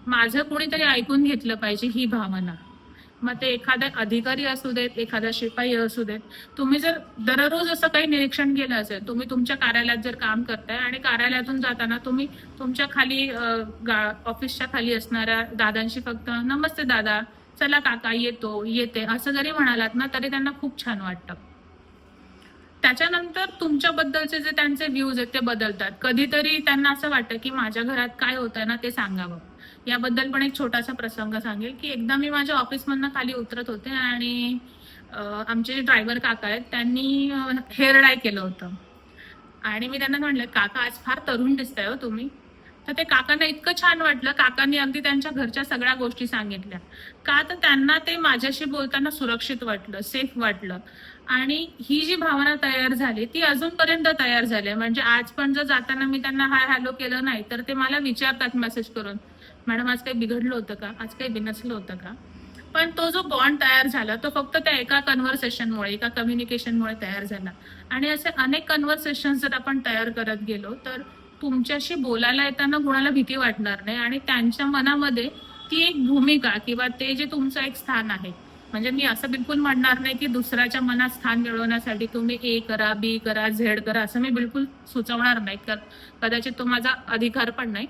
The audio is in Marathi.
माझं कोणीतरी ऐकून घेतलं पाहिजे ही भावना. मग ते एखादा अधिकारी असू देत, एखादा शिपाई असू देत. तुम्ही जर दररोज असं काही निरीक्षण केलं असेल, तुम्ही तुमच्या कार्यालयात जर काम करताय आणि कार्यालयातून जाताना तुम्ही तुमच्या खाली ऑफिसच्या खाली असणाऱ्या दादांशी फक्त नमस्ते दादा, चला काका येतो येते असं जरी म्हणालात ना तरी त्यांना खूप छान वाटतं. त्याच्यानंतर तुमच्याबद्दलचे जे त्यांचे व्ह्यूज आहेत ते बदलतात. कधीतरी त्यांना असं वाटतं की माझ्या घरात काय होतंय ना ते सांगावं. याबद्दल पण एक छोटासा प्रसंग सांगेल की एकदा मी माझ्या ऑफिसमधनं खाली उतरत होते आणि आमचे जे ड्रायव्हर काका आहेत त्यांनी हेअर डाय केलं होतं. आणि मी त्यांना म्हणलं, काका आज फार तरुण दिसताय हो तुम्ही. तर ते काकांना इतकं छान वाटलं, काकांनी अगदी त्यांच्या घरच्या सगळ्या गोष्टी सांगितल्या. का तर त्यांना ते माझ्याशी बोलताना सुरक्षित वाटलं, सेफ वाटलं. आणि ही जी भावना तयार झाली ती अजूनपर्यंत तयार झाली. म्हणजे आज पण जर जाताना मी त्यांना हाय हॅलो केलं नाही तर ते मला विचारतात मेसेज करून, मॅडम आज काही बिघडलं होतं का, आज काही बिनसलं होतं का. पण तो जो बॉन्ड तयार झाला तो फक्त त्या एका कन्व्हर्सेशनमुळे, एका कम्युनिकेशनमुळे तयार झाला. आणि असे अनेक कन्व्हर्सेशन जर आपण तयार करत गेलो तर तुमच्याशी बोलायला येताना कुणाला भीती वाटणार नाही आणि त्यांच्या मनामध्ये ती एक भूमिका किंवा ते जे तुमचं एक स्थान आहे. म्हणजे मी असं बिलकुल म्हणणार नाही की दुसऱ्याच्या मनात स्थान मिळवण्यासाठी तुम्ही ए करा, बी करा, झेड करा असं मी बिलकुल सुचवणार नाही. कदाचित तो माझा अधिकार पण नाही.